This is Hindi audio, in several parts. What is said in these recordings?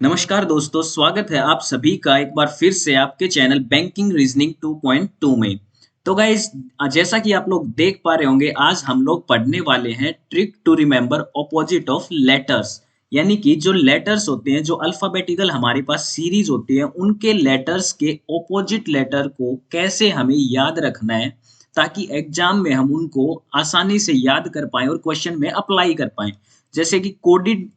नमस्कार दोस्तों, स्वागत है आप सभी का एक बार फिर से आपके चैनल बैंकिंग रीजनिंग 2.2 में। तो गाइस, जैसा कि आप लोग देख पा रहे होंगे, आज हम लोग पढ़ने वाले हैं trick to remember opposite of letters. यानी कि जो लेटर्स होते हैं, जो अल्फाबेटिकल हमारे पास सीरीज होती है, उनके लेटर्स के ऑपोजिट लेटर को कैसे हमें याद रखना है, ताकि एग्जाम में हम उनको आसानी से याद कर पाएं और क्वेश्चन में अप्लाई कर पाएं। जैसे कि कोडिड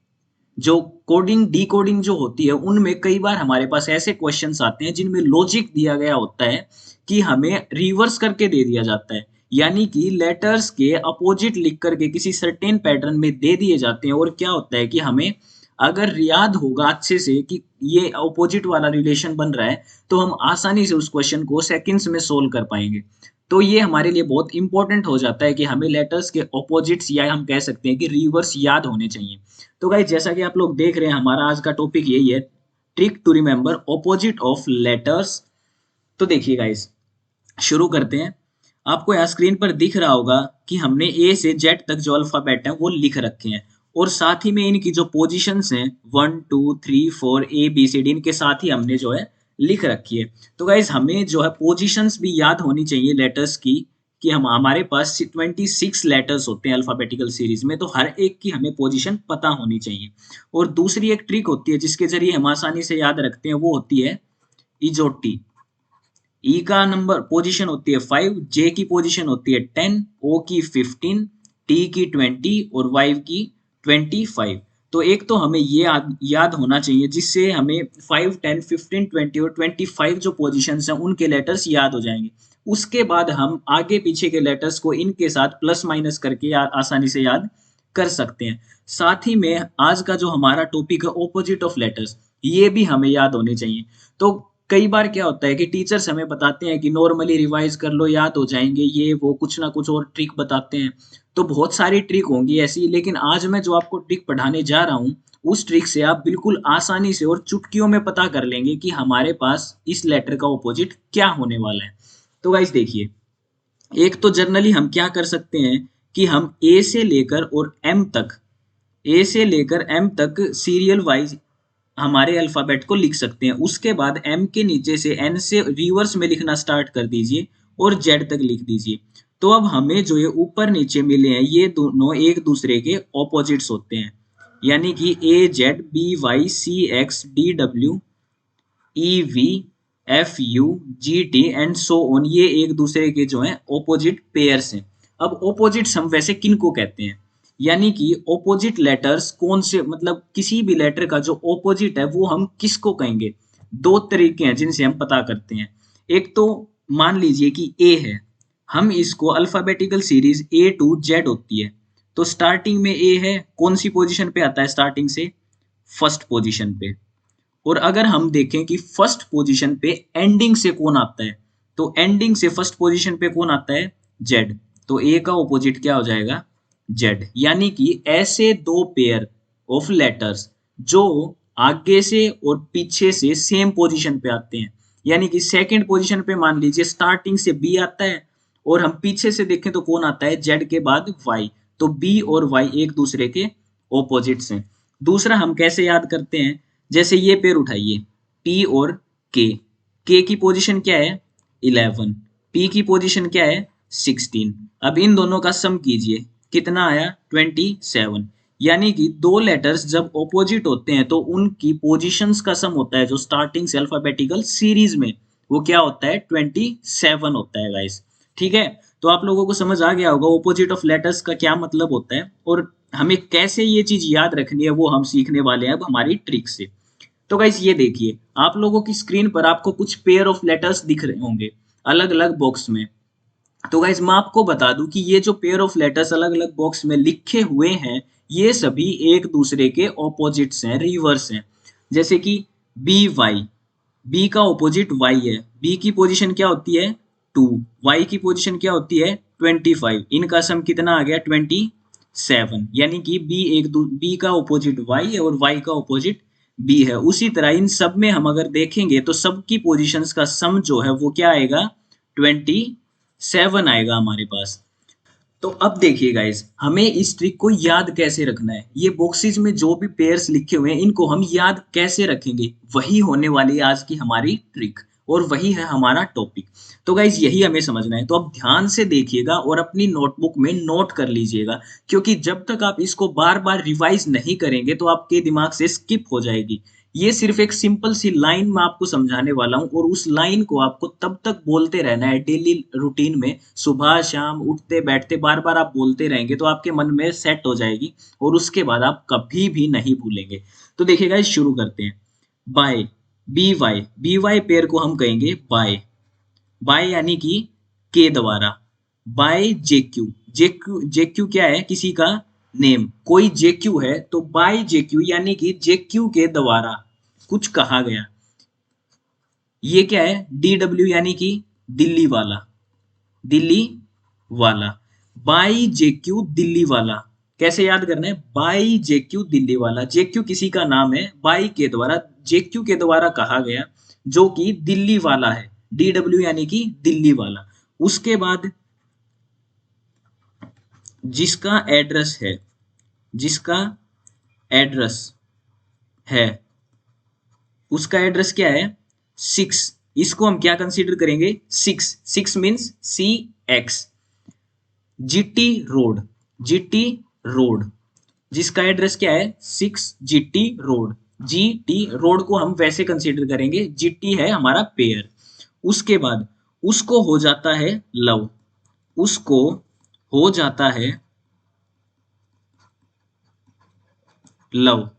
जो कोडिंग डिकोडिंग जो होती है, उनमें कई बार हमारे पास ऐसे क्वेश्चंस आते हैं जिनमें लॉजिक दिया गया होता है कि हमें रिवर्स करके दे दिया जाता है। यानी कि लेटर्स के अपोजिट लिख करके किसी सर्टेन पैटर्न में दे दिए जाते हैं, और क्या होता है कि हमें अगर याद होगा अच्छे से कि ये अपोजिट वाला रिलेशन बन रहा है, तो हम आसानी से उस क्वेश्चन को सेकंड्स में सोल्व कर पाएंगे। तो ये हमारे लिए बहुत इंपॉर्टेंट हो जाता है कि हमें लेटर्स के ऑपोजिट्स, या हम कह सकते हैं कि रिवर्स, याद होने चाहिए। तो गाइस, जैसा कि आप लोग देख रहे हैं, हमारा आज का टॉपिक यही है, trick to remember opposite of letters. तो देखिए गाइस, शुरू करते हैं। आपको यहाँ स्क्रीन पर दिख रहा होगा कि हमने ए से जेड तक जो अल्फाबेट है वो लिख रखे हैं, और साथ ही में इनकी जो पोजीशंस हैं 1 2 3 4 ABCD, इनके साथ ही हमने जो है लिख रखी है। तो गाइज, हमें जो है पोजीशंस भी याद होनी चाहिए लेटर्स की, कि हम हमारे पास 26 लेटर्स होते हैं अल्फाबेटिकल सीरीज में, तो हर एक की हमें पोजीशन पता होनी चाहिए। और दूसरी एक ट्रिक होती है जिसके जरिए हम आसानी से याद रखते हैं, वो होती है इजोटी। ई का नंबर पोजीशन होती है 5, जे की पोजीशन होती है 10, ओ की 15, टी की 20 और वाई की 25। तो एक तो हमें ये याद होना चाहिए जिससे हमें 5 10 15 20 और 25 जो पोजीशंस हैं उनके लेटर्स याद हो जाएंगे। उसके बाद हम आगे पीछे के लेटर्स को इनके साथ प्लस माइनस करके आसानी से याद कर सकते हैं। साथ ही में आज का जो हमारा टॉपिक है ऑपोजिट ऑफ लेटर्स, ये भी हमें याद होने चाहिए। तो कई बार क्या होता है कि टीचर्स हमें बताते हैं कि नॉर्मली रिवाइज कर लो, याद हो जाएंगे, ये वो कुछ ना कुछ और ट्रिक बताते हैं। तो बहुत सारी ट्रिक होंगी ऐसी, लेकिन आज मैं जो आपको ट्रिक पढ़ाने जा रहा हूँ, उस ट्रिक से आप बिल्कुल आसानी से और चुटकियों में पता कर लेंगे कि हमारे पास इस लेटर का ऑपोजिट क्या होने वाला है। तो गाइस देखिए, एक तो जनरली हम क्या कर सकते हैं कि हम ए से लेकर और एम तक, ए से लेकर एम तक सीरियल वाइज हमारे अल्फाबेट को लिख सकते हैं। उसके बाद एम के नीचे से एन से रिवर्स में लिखना स्टार्ट कर दीजिए और जेड तक लिख दीजिए। तो अब हमें जो ये ऊपर नीचे मिले हैं, ये दोनों एक दूसरे के ऑपोजिट्स होते हैं। यानी कि AZBYCXDW EVFUGT and so on, ये एक दूसरे के जो हैं ऑपोजिट पेयर्स हैं। अब ऑपोजिट्स हम वैसे किन को कहते हैं, यानी कि ऑपोजिट लेटर्स कौन से, मतलब किसी भी लेटर का जो ऑपोजिट है वो हम किसको कहेंगे। दो तरीके हैं जिनसे हम पता करते हैं। एक तो मान लीजिए कि ए है, हम इसको alphabetical series A to Z होती है, तो स्टार्टिंग में ए है, कौन सी पोजीशन पे आता है स्टार्टिंग से, फर्स्ट पोजीशन पे। और अगर हम देखें कि फर्स्ट पोजीशन पे एंडिंग से कौन आता है, तो एंडिंग से फर्स्ट पोजीशन पे कौन आता है, जेड। तो ए का ऑपोजिट क्या हो जाएगा, जेड। यानी कि ऐसे दो पेयर ऑफ लेटर्स जो आगे से और पीछे से सेम पोजीशन पे आते हैं। यानी कि सेकंड पोजीशन पे मान लीजिए स्टार्टिंग से बी आता है, और हम पीछे से देखें तो कौन आता है, जेड के बाद वाई। तो बी और वाई एक दूसरे के ऑपोजिट्स हैं। दूसरा हम कैसे याद करते हैं, जैसे ये पेयर उठाइए, पी और के की पोजीशन क्या है, 11, पी की पोजीशन क्या है, 16। अब इन दोनों का सम कीजिए, कितना आया, 27। यानी कि दो लेटर्स जब ऑपोजिट होते हैं तो उनकी पोजीशंस का सम होता है, जो स्टार्टिंग से अल्फाबेटिकल सीरीज में, वो क्या होता है, 27 होता है गाइस। ठीक है, तो आप लोगों को समझ आ गया होगा ऑपोजिट ऑफ लेटर्स का क्या मतलब होता है, और हमें कैसे ये चीज याद रखनी है वो हम सीखने वाले हैं अब हमारी ट्रिक से। तो गाइस ये देखिए, आप लोगों की स्क्रीन पर आपको कुछ पेयर ऑफ लेटर्स दिख रहे होंगे अलग अलग बॉक्स में। तो गाइस मैं आपको बता दूं कि ये जो पेयर ऑफ लेटर्स अलग अलग बॉक्स में लिखे हुए हैं, ये सभी एक दूसरे के ऑपोजिट्स हैं, रिवर्स हैं। जैसे कि बी वाई, बी का ऑपोजिट वाई है, बी की पोजीशन क्या होती है, 2, वाई की पोजीशन क्या होती है, 25। इनका सम कितना आ गया, 27। यानी कि बी का ऑपोजिट वाई है और वाई का ऑपोजिट बी है। उसी तरह इन सब में हम अगर देखेंगे तो सबकी पोजीशंस का सम जो है वो क्या आएगा, 27 आएगा हमारे पास। तो अब देखिए गाइस, हमें इस ट्रिक को याद कैसे रखना है। ये बॉक्सेस में जो भी पेयर्स लिखे हुए हैं इनको हम याद कैसे रखेंगे, वही होने वाली है आज की हमारी ट्रिक और वही है हमारा टॉपिक। तो गाइस यही हमें समझना है, तो अब ध्यान से देखिएगा और अपनी नोटबुक में नोट कर लीजिएगा, क्योंकि जब तक आप इसको बार बार रिवाइज नहीं करेंगे तो आपके दिमाग से स्किप हो जाएगी। ये सिर्फ एक सिंपल सी लाइन मैं आपको समझाने वाला हूँ और उस लाइन को आपको तब तक बोलते रहना है डेली रूटीन में, सुबह शाम उठते बैठते बार बार आप बोलते रहेंगे तो आपके मन में सेट हो जाएगी और उसके बाद आप कभी भी नहीं भूलेंगे। तो देखिएगा शुरू करते हैं। बाय, बी वाई पेयर को हम कहेंगे बाय। बाय यानी कि के द्वारा। बाय जेक्यू, जेक्यू जेक्यू क्या है, किसी का नेम, कोई जेक्यू है तो बाय जेक्यू यानी कि जेक्यू के द्वारा कुछ कहा गया। ये क्या है, डी डब्ल्यू यानी कि दिल्ली वाला, दिल्ली वाला। बाई जेक्यू दिल्ली वाला, कैसे याद करना है, बाई जेक्यू दिल्ली वाला। जेक्यू किसी का नाम है, बाई के द्वारा, जेक्यू के द्वारा कहा गया, जो कि दिल्ली वाला है, डी डब्ल्यू यानी कि दिल्ली वाला। उसके बाद जिसका एड्रेस है, जिसका एड्रेस है, उसका एड्रेस क्या है, 6। इसको हम क्या कंसीडर करेंगे, 6, 6 means CX। GT road, GT road, जिसका एड्रेस क्या है, 6 जीटी रोड। जीटी रोड को हम वैसे कंसीडर करेंगे, जीटी है हमारा पेयर। उसके बाद उसको हो जाता है लव, उसको हो जाता है लव।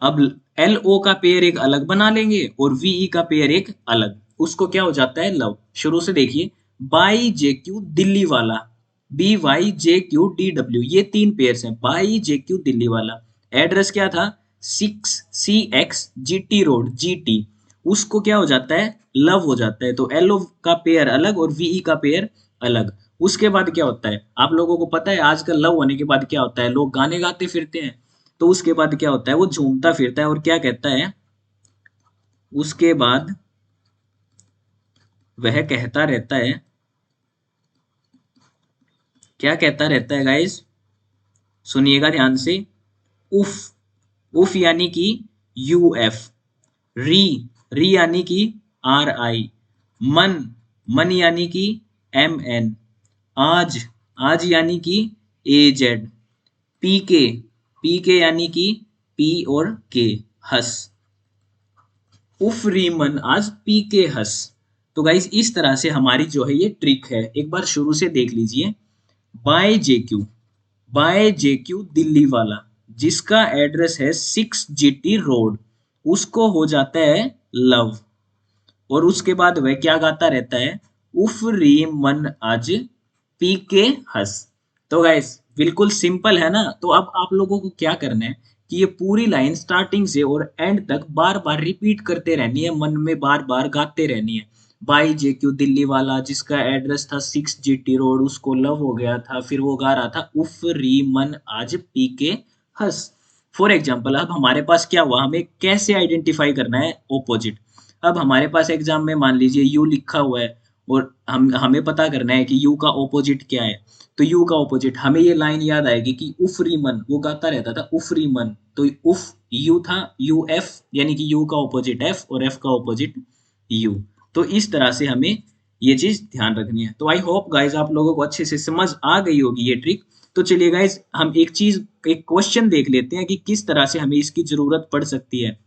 अब एल ओ का पेयर एक अलग बना लेंगे और वीई का पेयर एक अलग, उसको क्या हो जाता है लव। शुरू से देखिए, बाई जे क्यू दिल्ली वाला, बी वाई जे क्यू डी डब्ल्यू, ये 3 पेयर्स हैं। बाई जे क्यू दिल्ली वाला, एड्रेस क्या था, 6CX जीटी रोड, जीटी, उसको क्या हो जाता है लव हो जाता है। तो एल ओ का पेयर अलग और वीई का पेयर अलग। उसके बाद क्या होता है, आप लोगों को पता है आजकल लव होने के बाद क्या होता है, लोग गाने गाते फिरते हैं। तो उसके बाद क्या होता है, वो झूमता फिरता है और क्या कहता है, उसके बाद वह कहता रहता है, क्या कहता रहता है गाइस, सुनिएगा ध्यान से, उफ, उफ यानी कि UF, री, री यानी कि RI, मन, मन यानी कि MN, आज, आज यानी कि AZ, पीके, पीके यानी कि P और K, हंस, उफ रीमन आज पी के हंस। तो गाइस इस तरह से हमारी जो है ये ट्रिक है, एक बार शुरू से देख लीजिए। By JQ, by JQ Delhi वाला, जिसका एड्रेस है 6 GT रोड, उसको हो जाता है लव और उसके बाद वह क्या गाता रहता है, उफ री मन आज पी के हंस। तो गाइस बिल्कुल सिंपल है ना। तो अब आप लोगों को क्या करना है कि ये पूरी लाइन स्टार्टिंग से और एंड तक बार बार रिपीट करते रहनी है, मन में बार बार गाते रहनी है। बाई जे क्यू दिल्ली वाला, जिसका एड्रेस था 6 GT रोड, उसको लव हो गया था, फिर वो गा रहा था उफ री मन आज पी के हंस। फॉर एग्जाम्पल अब हमारे पास क्या हुआ, हमें कैसे आइडेंटिफाई करना है ऑपोजिट। अब हमारे पास एग्जाम में मान लीजिए यू लिखा हुआ है और हमें पता करना है कि यू का ऑपोजिट क्या है। तो यू का ऑपोजिट, हमें ये लाइन याद आएगी कि उफरी मन, वो गाता रहता था उफरी मन, तो उफ यू था, यू एफ यानी कि यू का ऑपोजिट एफ और एफ का ऑपोजिट यू। तो इस तरह से हमें ये चीज ध्यान रखनी है। तो आई होप गाइज आप लोगों को अच्छे से समझ आ गई होगी ये ट्रिक। तो चलिए गाइज हम एक चीज, एक क्वेश्चन देख लेते हैं कि किस तरह से हमें इसकी जरूरत पड़ सकती है।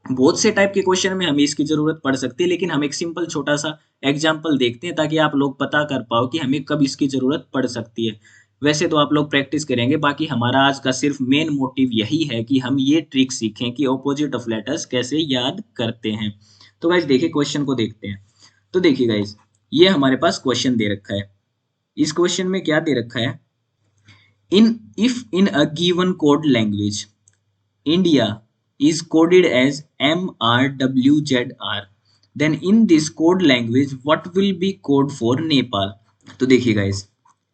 बहुत से टाइप के क्वेश्चन में हमें इसकी जरूरत पड़ सकती है, लेकिन हम एक सिंपल छोटा सा एग्जाम्पल देखते हैं ताकि आप लोग पता कर पाओ कि हमें कब इसकी जरूरत पड़ सकती है। वैसे तो आप लोग प्रैक्टिस करेंगे, बाकी हमारा आज का सिर्फ मेन मोटिव यही है कि हम ये ट्रिक सीखें कि ऑपोजिट ऑफ लेटर्स कैसे याद करते हैं। तो गाइज देखिए क्वेश्चन को देखते हैं। तो देखिए गाइज, ये हमारे पास क्वेश्चन दे रखा है। इस क्वेश्चन में क्या दे रखा है, in if in a given code language India is coded as MRWZR. Then in this code language, what will be code for Nepal? तो देखिए गाइस,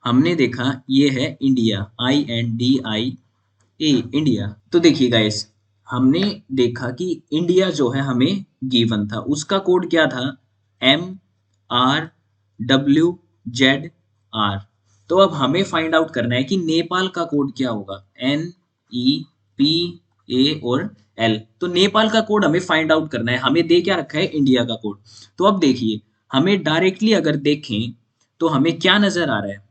हमने देखा ये है इंडिया, INDIA, इंडिया। तो देखिए गाइस, हमने देखा कि इंडिया जो है हमें गिवन था, उसका कोड क्या था, MRWZR। तो अब हमें फाइंड आउट करना है कि नेपाल का कोड क्या होगा, NEPA और L। तो नेपाल का कोड हमें फाइंड आउट करना है, हमें दे क्या रखा है, इंडिया का कोड। तो अब देखिए हमें डायरेक्टली अगर देखें तो हमें क्या नजर आ रहा है,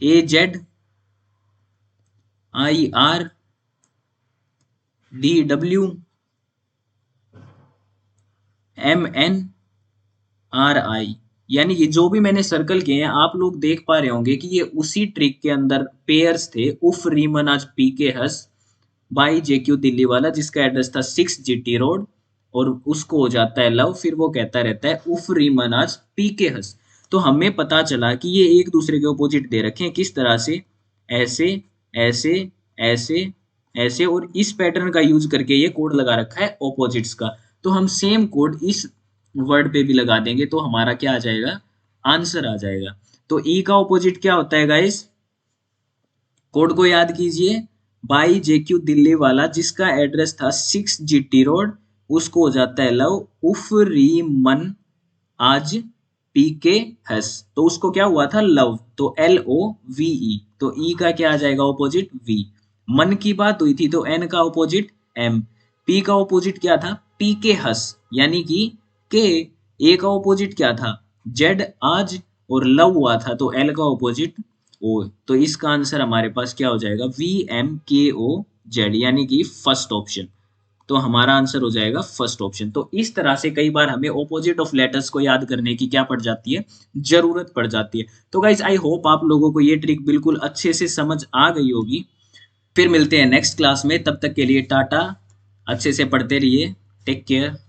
AZIRDWMNRI, यानी कि जो भी मैंने सर्कल किए हैं आप लोग देख पा रहे होंगे कि ये उसी ट्रिक के अंदर पेयर्स थे। उफ रीमन आज पीके हंस बाई जेक्यू दिल्ली वाला, जिसका एड्रेस था 6 GT रोड, और उसको हो जाता है लव, फिर वो कहता रहता है उफ रीमन आज पीके हंस। तो हमें पता चला कि ये एक दूसरे के ऑपोजिट दे रखे हैं, किस तरह से, ऐसे ऐसे ऐसे ऐसे, और इस पैटर्न का यूज करके ये कोड लगा रखा है ऑपोजिट्स का। तो हम सेम कोड इस वर्ड पे भी लगा देंगे तो हमारा क्या आ जाएगा, आंसर आ जाएगा। तो ई का ऑपोजिट क्या होता है गाइस, कोड को याद कीजिए, बाई जेक्यू दिल्ली वाला जिसका एड्रेस था 6 GT रोड, उसको हो जाता है लव, उफ री मन आज पीके हस, तो उसको क्या हुआ था, लव, तो LOVE, तो ई का क्या आ जाएगा ऑपोजिट, वी। मन की बात हुई थी तो एन का ऑपोजिट एम, पी का ऑपोजिट क्या था, पीके हस, यानी कि के। ए का ऑपोजिट क्या था, जेड आज, और लव हुआ था तो एल का ऑपोजिट ओ। तो इसका आंसर हमारे पास क्या हो जाएगा, VMKOZ, यानी कि फर्स्ट ऑप्शन। तो हमारा आंसर हो जाएगा फर्स्ट ऑप्शन। तो इस तरह से कई बार हमें ऑपोजिट ऑफ लेटर्स को याद करने की क्या पड़ जाती है, जरूरत पड़ जाती है। तो गाइज आई होप आप लोगों को ये ट्रिक बिल्कुल अच्छे से समझ आ गई होगी। फिर मिलते हैं नेक्स्ट क्लास में, तब तक के लिए टाटा, अच्छे से पढ़ते रहिए, टेक केयर।